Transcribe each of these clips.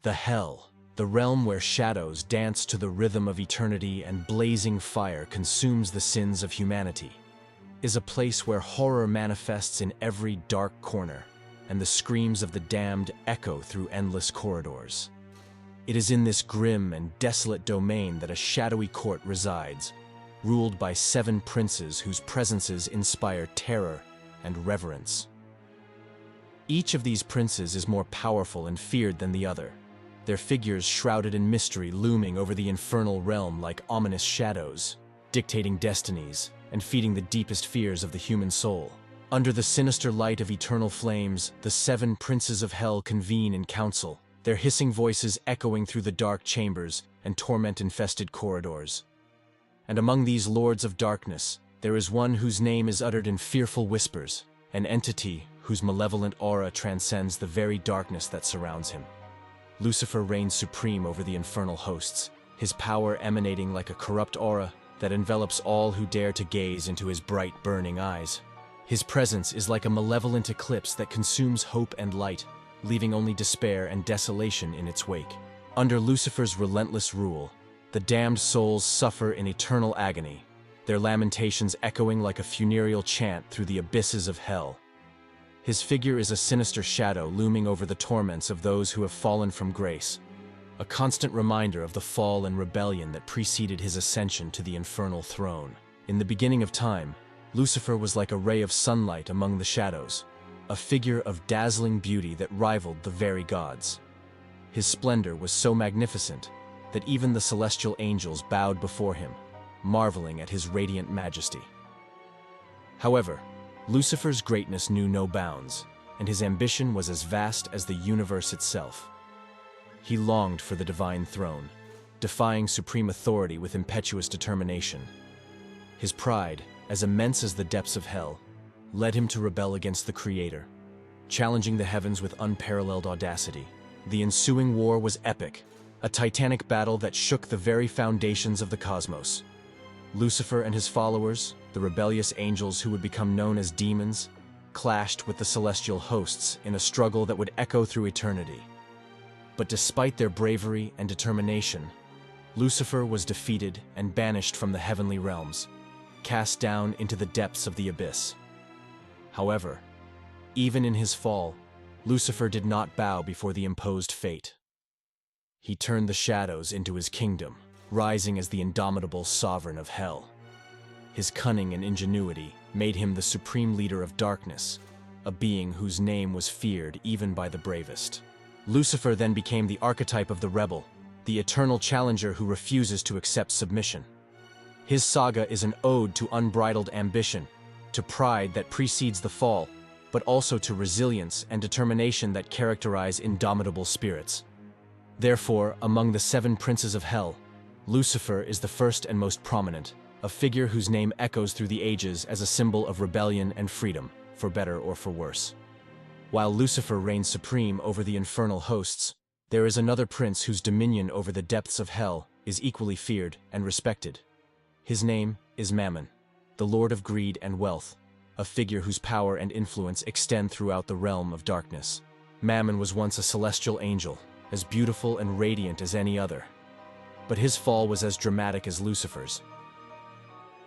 The Hell, the realm where shadows dance to the rhythm of eternity and blazing fire consumes the sins of humanity, is a place where horror manifests in every dark corner, and the screams of the damned echo through endless corridors. It is in this grim and desolate domain that a shadowy court resides, ruled by 7 princes whose presences inspire terror and reverence. Each of these princes is more powerful and feared than the other, their figures shrouded in mystery looming over the infernal realm like ominous shadows, dictating destinies and feeding the deepest fears of the human soul. Under the sinister light of eternal flames, the 7 princes of hell convene in council, their hissing voices echoing through the dark chambers and torment-infested corridors. And among these lords of darkness, there is one whose name is uttered in fearful whispers, an entity whose malevolent aura transcends the very darkness that surrounds him. Lucifer reigns supreme over the infernal hosts, his power emanating like a corrupt aura that envelops all who dare to gaze into his bright, burning eyes. His presence is like a malevolent eclipse that consumes hope and light, leaving only despair and desolation in its wake. Under Lucifer's relentless rule, the damned souls suffer in eternal agony, their lamentations echoing like a funereal chant through the abysses of hell. His figure is a sinister shadow looming over the torments of those who have fallen from grace, a constant reminder of the fall and rebellion that preceded his ascension to the infernal throne. In the beginning of time, Lucifer was like a ray of sunlight among the shadows, a figure of dazzling beauty that rivaled the very gods. His splendor was so magnificent that even the celestial angels bowed before him, marveling at his radiant majesty. However, Lucifer's greatness knew no bounds, and his ambition was as vast as the universe itself. He longed for the divine throne, defying supreme authority with impetuous determination. His pride, as immense as the depths of hell, led him to rebel against the Creator, challenging the heavens with unparalleled audacity. The ensuing war was epic, a titanic battle that shook the very foundations of the cosmos. Lucifer and his followers, the rebellious angels who would become known as demons, clashed with the celestial hosts in a struggle that would echo through eternity. But despite their bravery and determination, Lucifer was defeated and banished from the heavenly realms, cast down into the depths of the abyss. However, even in his fall, Lucifer did not bow before the imposed fate. He turned the shadows into his kingdom, rising as the indomitable sovereign of hell. His cunning and ingenuity made him the supreme leader of darkness, a being whose name was feared even by the bravest. Lucifer then became the archetype of the rebel, the eternal challenger who refuses to accept submission. His saga is an ode to unbridled ambition, to pride that precedes the fall, but also to resilience and determination that characterize indomitable spirits. Therefore, among the 7 princes of hell, Lucifer is the first and most prominent, a figure whose name echoes through the ages as a symbol of rebellion and freedom, for better or for worse. While Lucifer reigns supreme over the infernal hosts, there is another prince whose dominion over the depths of hell is equally feared and respected. His name is Mammon, the lord of greed and wealth, a figure whose power and influence extend throughout the realm of darkness. Mammon was once a celestial angel, as beautiful and radiant as any other. But his fall was as dramatic as Lucifer's.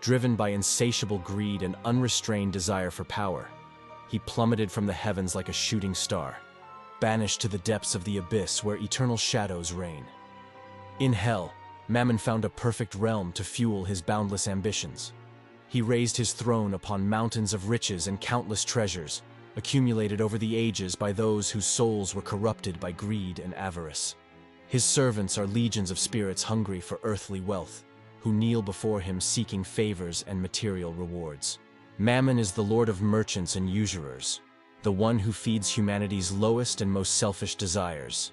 Driven by insatiable greed and unrestrained desire for power, he plummeted from the heavens like a shooting star, banished to the depths of the abyss where eternal shadows reign. In hell, Mammon found a perfect realm to fuel his boundless ambitions. He raised his throne upon mountains of riches and countless treasures, accumulated over the ages by those whose souls were corrupted by greed and avarice. His servants are legions of spirits hungry for earthly wealth, who kneel before him seeking favors and material rewards. Mammon is the lord of merchants and usurers, the one who feeds humanity's lowest and most selfish desires.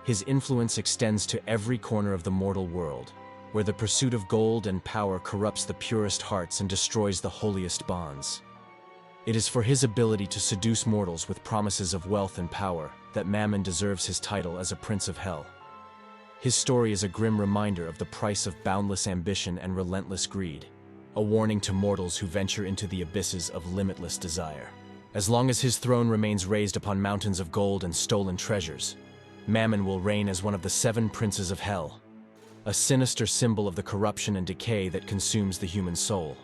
His influence extends to every corner of the mortal world, where the pursuit of gold and power corrupts the purest hearts and destroys the holiest bonds. It is for his ability to seduce mortals with promises of wealth and power that Mammon deserves his title as a prince of hell. His story is a grim reminder of the price of boundless ambition and relentless greed, a warning to mortals who venture into the abysses of limitless desire. As long as his throne remains raised upon mountains of gold and stolen treasures, Mammon will reign as one of the 7 princes of hell, a sinister symbol of the corruption and decay that consumes the human soul.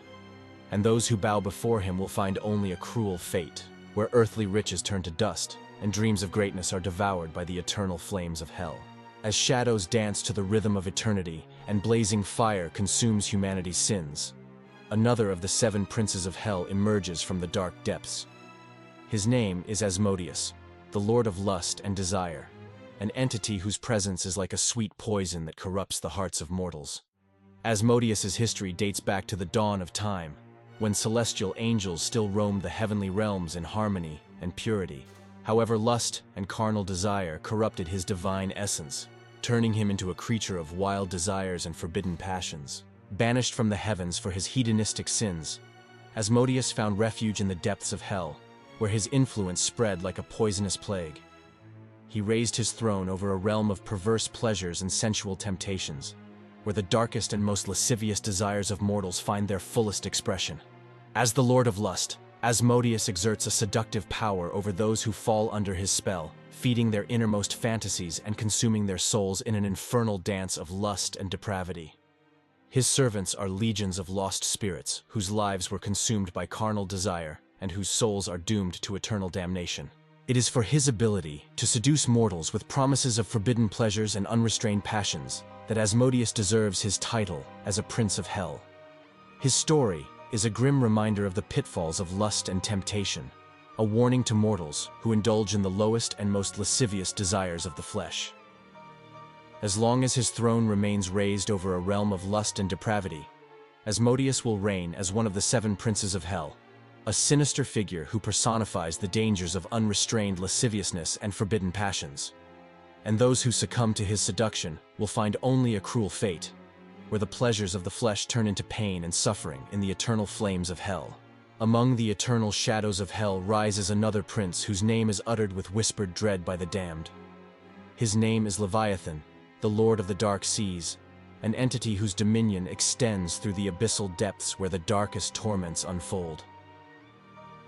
And those who bow before him will find only a cruel fate, where earthly riches turn to dust, and dreams of greatness are devoured by the eternal flames of hell. As shadows dance to the rhythm of eternity, and blazing fire consumes humanity's sins, another of the 7 princes of hell emerges from the dark depths. His name is Asmodeus, the lord of lust and desire, an entity whose presence is like a sweet poison that corrupts the hearts of mortals. Asmodeus's history dates back to the dawn of time, when celestial angels still roamed the heavenly realms in harmony and purity. However, lust and carnal desire corrupted his divine essence, turning him into a creature of wild desires and forbidden passions. Banished from the heavens for his hedonistic sins, Asmodeus found refuge in the depths of hell, where his influence spread like a poisonous plague. He raised his throne over a realm of perverse pleasures and sensual temptations, where the darkest and most lascivious desires of mortals find their fullest expression. As the Lord of Lust, Asmodeus exerts a seductive power over those who fall under his spell, feeding their innermost fantasies and consuming their souls in an infernal dance of lust and depravity. His servants are legions of lost spirits, whose lives were consumed by carnal desire and whose souls are doomed to eternal damnation. It is for his ability to seduce mortals with promises of forbidden pleasures and unrestrained passions that Asmodeus deserves his title as a prince of hell. His story is a grim reminder of the pitfalls of lust and temptation, a warning to mortals who indulge in the lowest and most lascivious desires of the flesh. As long as his throne remains raised over a realm of lust and depravity, Asmodeus will reign as one of the 7 princes of hell, a sinister figure who personifies the dangers of unrestrained lasciviousness and forbidden passions. And those who succumb to his seduction will find only a cruel fate, where the pleasures of the flesh turn into pain and suffering in the eternal flames of hell. Among the eternal shadows of hell rises another prince whose name is uttered with whispered dread by the damned. His name is Leviathan, the lord of the dark seas, an entity whose dominion extends through the abyssal depths where the darkest torments unfold.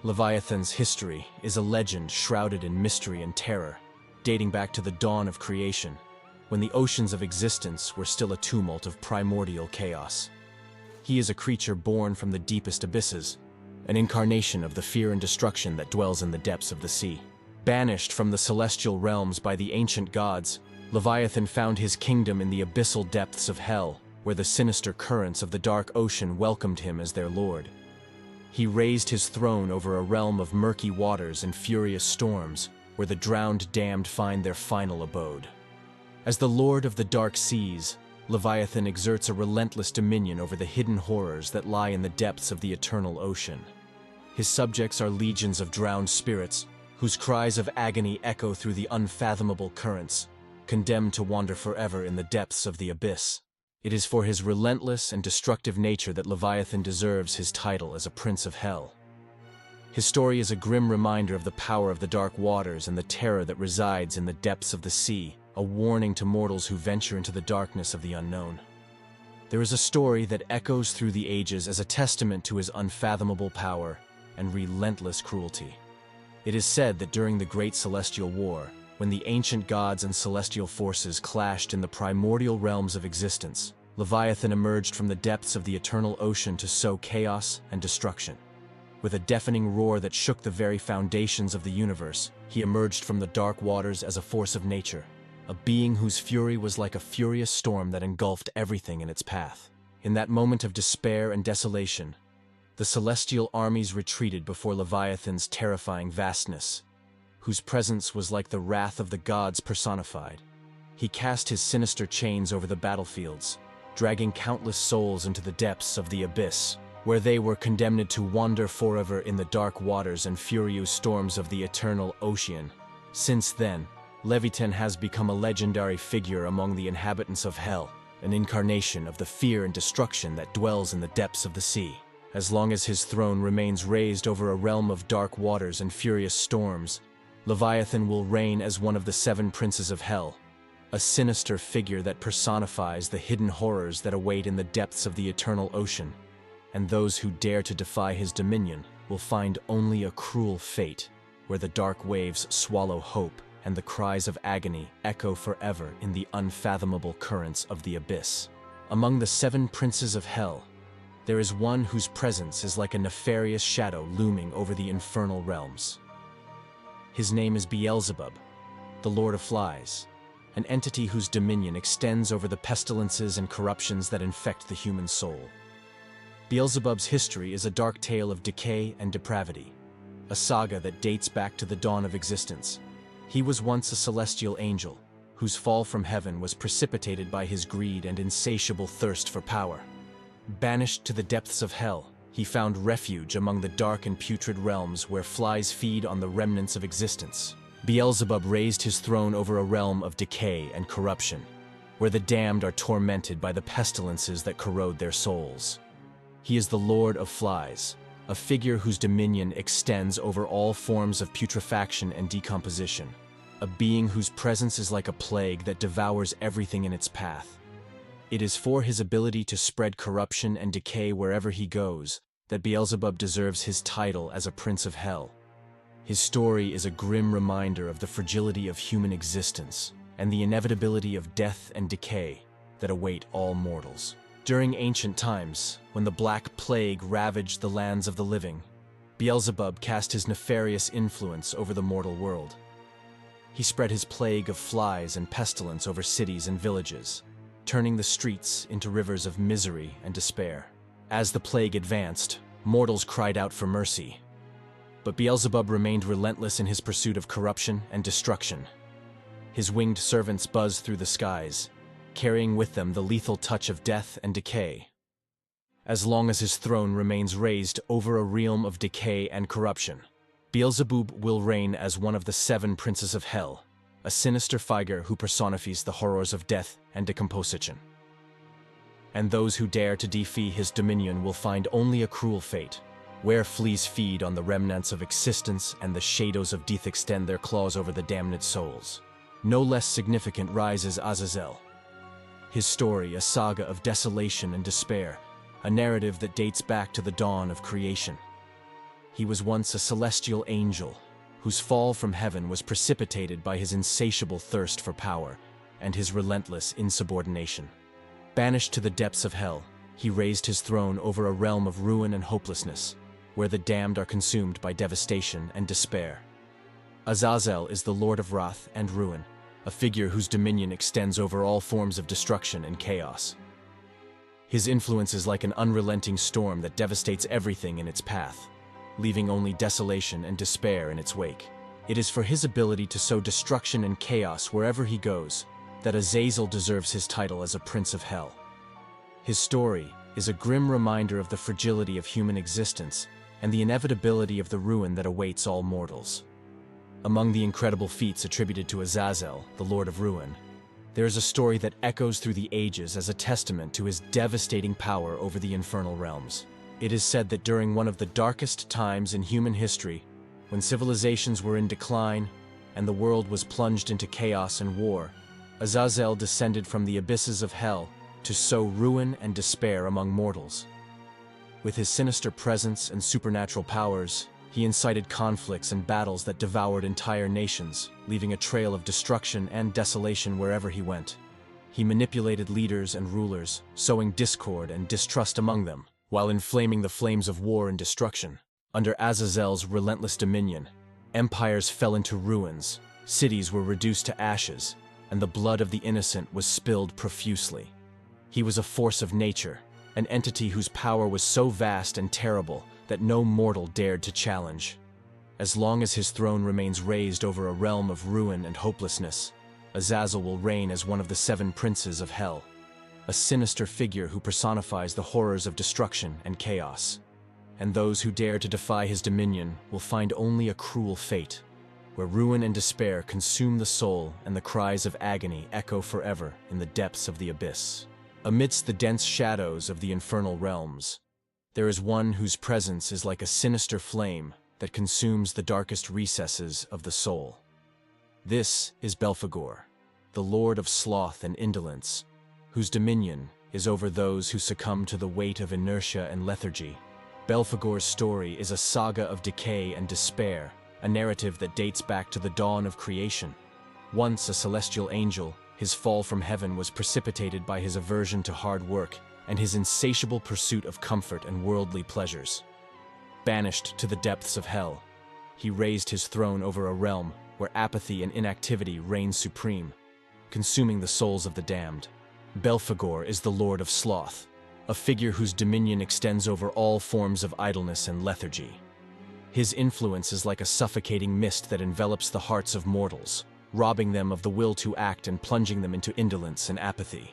Leviathan's history is a legend shrouded in mystery and terror, dating back to the dawn of creation, when the oceans of existence were still a tumult of primordial chaos. He is a creature born from the deepest abysses, an incarnation of the fear and destruction that dwells in the depths of the sea. Banished from the celestial realms by the ancient gods, Leviathan found his kingdom in the abyssal depths of hell, where the sinister currents of the dark ocean welcomed him as their lord. He raised his throne over a realm of murky waters and furious storms, where the drowned damned find their final abode. As the lord of the dark seas, Leviathan exerts a relentless dominion over the hidden horrors that lie in the depths of the eternal ocean. His subjects are legions of drowned spirits, whose cries of agony echo through the unfathomable currents, condemned to wander forever in the depths of the abyss. It is for his relentless and destructive nature that Leviathan deserves his title as a prince of hell. His story is a grim reminder of the power of the dark waters and the terror that resides in the depths of the sea, a warning to mortals who venture into the darkness of the unknown. There is a story that echoes through the ages as a testament to his unfathomable power and relentless cruelty. It is said that during the Great Celestial War, when the ancient gods and celestial forces clashed in the primordial realms of existence, Leviathan emerged from the depths of the eternal ocean to sow chaos and destruction. With a deafening roar that shook the very foundations of the universe, he emerged from the dark waters as a force of nature, a being whose fury was like a furious storm that engulfed everything in its path. In that moment of despair and desolation, the celestial armies retreated before Leviathan's terrifying vastness, whose presence was like the wrath of the gods personified. He cast his sinister chains over the battlefields, dragging countless souls into the depths of the abyss, where they were condemned to wander forever in the dark waters and furious storms of the eternal ocean. Since then, Leviathan has become a legendary figure among the inhabitants of hell, an incarnation of the fear and destruction that dwells in the depths of the sea. As long as his throne remains raised over a realm of dark waters and furious storms, Leviathan will reign as one of the 7 princes of hell, a sinister figure that personifies the hidden horrors that await in the depths of the eternal ocean, and those who dare to defy his dominion will find only a cruel fate, where the dark waves swallow hope and the cries of agony echo forever in the unfathomable currents of the abyss. Among the 7 princes of hell, there is one whose presence is like a nefarious shadow looming over the infernal realms. His name is Beelzebub, the Lord of Flies, an entity whose dominion extends over the pestilences and corruptions that infect the human soul. Beelzebub's history is a dark tale of decay and depravity, a saga that dates back to the dawn of existence. He was once a celestial angel, whose fall from heaven was precipitated by his greed and insatiable thirst for power. Banished to the depths of hell, he found refuge among the dark and putrid realms where flies feed on the remnants of existence. Beelzebub raised his throne over a realm of decay and corruption, where the damned are tormented by the pestilences that corrode their souls. He is the Lord of Flies, a figure whose dominion extends over all forms of putrefaction and decomposition, a being whose presence is like a plague that devours everything in its path. It is for his ability to spread corruption and decay wherever he goes that Beelzebub deserves his title as a Prince of Hell. His story is a grim reminder of the fragility of human existence and the inevitability of death and decay that await all mortals. During ancient times, when the Black Plague ravaged the lands of the living, Beelzebub cast his nefarious influence over the mortal world. He spread his plague of flies and pestilence over cities and villages, turning the streets into rivers of misery and despair. As the plague advanced, mortals cried out for mercy. But Beelzebub remained relentless in his pursuit of corruption and destruction. His winged servants buzzed through the skies, carrying with them the lethal touch of death and decay. As long as his throne remains raised over a realm of decay and corruption, Beelzebub will reign as one of the 7 princes of hell, a sinister figure who personifies the horrors of death and decomposition. And those who dare to defy his dominion will find only a cruel fate, where fleas feed on the remnants of existence and the shadows of death extend their claws over the damned souls. No less significant rises Azazel. His story, a saga of desolation and despair, a narrative that dates back to the dawn of creation. He was once a celestial angel, whose fall from heaven was precipitated by his insatiable thirst for power and his relentless insubordination. Banished to the depths of hell, he raised his throne over a realm of ruin and hopelessness, where the damned are consumed by devastation and despair. Azazel is the Lord of Wrath and Ruin, a figure whose dominion extends over all forms of destruction and chaos. His influence is like an unrelenting storm that devastates everything in its path, leaving only desolation and despair in its wake. It is for his ability to sow destruction and chaos wherever he goes that Azazel deserves his title as a Prince of Hell. His story is a grim reminder of the fragility of human existence and the inevitability of the ruin that awaits all mortals. Among the incredible feats attributed to Azazel, the Lord of Ruin, there is a story that echoes through the ages as a testament to his devastating power over the infernal realms. It is said that during one of the darkest times in human history, when civilizations were in decline and the world was plunged into chaos and war, Azazel descended from the abysses of hell to sow ruin and despair among mortals. With his sinister presence and supernatural powers, he incited conflicts and battles that devoured entire nations, leaving a trail of destruction and desolation wherever he went. He manipulated leaders and rulers, sowing discord and distrust among them, while inflaming the flames of war and destruction. Under Azazel's relentless dominion, empires fell into ruins, cities were reduced to ashes, and the blood of the innocent was spilled profusely. He was a force of nature, an entity whose power was so vast and terrible that no mortal dared to challenge. As long as his throne remains raised over a realm of ruin and hopelessness, Azazel will reign as one of the 7 princes of hell, a sinister figure who personifies the horrors of destruction and chaos. And those who dare to defy his dominion will find only a cruel fate, where ruin and despair consume the soul and the cries of agony echo forever in the depths of the abyss. Amidst the dense shadows of the infernal realms, there is one whose presence is like a sinister flame that consumes the darkest recesses of the soul. This is Belphegor, the Lord of Sloth and Indolence, whose dominion is over those who succumb to the weight of inertia and lethargy. Belphegor's story is a saga of decay and despair, a narrative that dates back to the dawn of creation. Once a celestial angel, his fall from heaven was precipitated by his aversion to hard work and his insatiable pursuit of comfort and worldly pleasures. Banished to the depths of hell, he raised his throne over a realm where apathy and inactivity reign supreme, consuming the souls of the damned. Belphegor is the Lord of Sloth, a figure whose dominion extends over all forms of idleness and lethargy. His influence is like a suffocating mist that envelops the hearts of mortals, robbing them of the will to act and plunging them into indolence and apathy.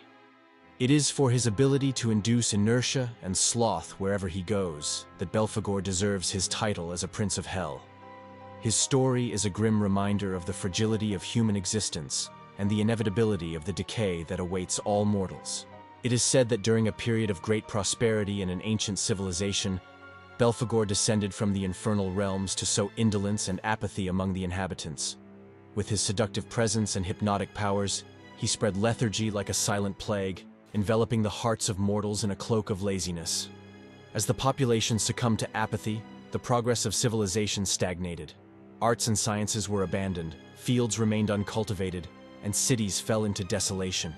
It is for his ability to induce inertia and sloth wherever he goes that Belphegor deserves his title as a Prince of Hell. His story is a grim reminder of the fragility of human existence and the inevitability of the decay that awaits all mortals. It is said that during a period of great prosperity in an ancient civilization, Belphegor descended from the infernal realms to sow indolence and apathy among the inhabitants. With his seductive presence and hypnotic powers, he spread lethargy like a silent plague, enveloping the hearts of mortals in a cloak of laziness. As the population succumbed to apathy, the progress of civilization stagnated. Arts and sciences were abandoned, fields remained uncultivated, and cities fell into desolation.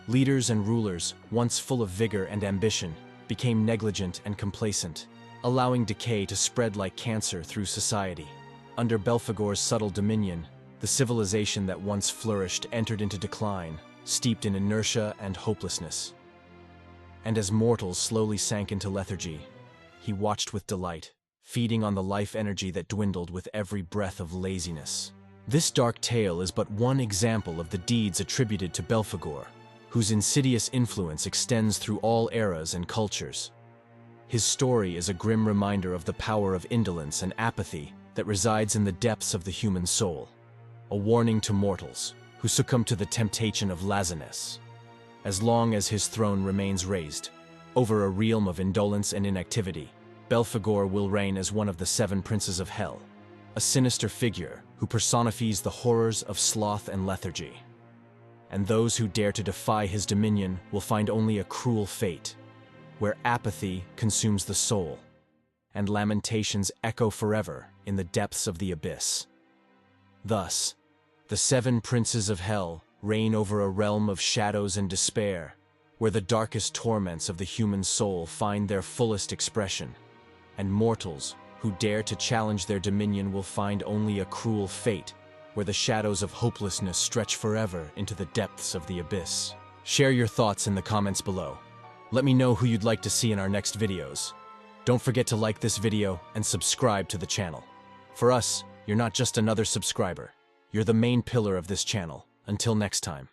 Leaders and rulers, once full of vigor and ambition, became negligent and complacent, allowing decay to spread like cancer through society. Under Belphegor's subtle dominion, the civilization that once flourished entered into decline, steeped in inertia and hopelessness. And as mortals slowly sank into lethargy, he watched with delight, feeding on the life energy that dwindled with every breath of laziness. This dark tale is but one example of the deeds attributed to Belphegor, whose insidious influence extends through all eras and cultures. His story is a grim reminder of the power of indolence and apathy that resides in the depths of the human soul, a warning to mortals who succumb to the temptation of laziness. As long as his throne remains raised over a realm of indolence and inactivity, Belphegor will reign as one of the 7 princes of hell, a sinister figure who personifies the horrors of sloth and lethargy. And those who dare to defy his dominion will find only a cruel fate, where apathy consumes the soul, and lamentations echo forever in the depths of the abyss. Thus, the 7 princes of hell reign over a realm of shadows and despair, where the darkest torments of the human soul find their fullest expression, and mortals who dare to challenge their dominion will find only a cruel fate, where the shadows of hopelessness stretch forever into the depths of the abyss. Share your thoughts in the comments below. Let me know who you'd like to see in our next videos. Don't forget to like this video and subscribe to the channel. For us, you're not just another subscriber. You're the main pillar of this channel. Until next time.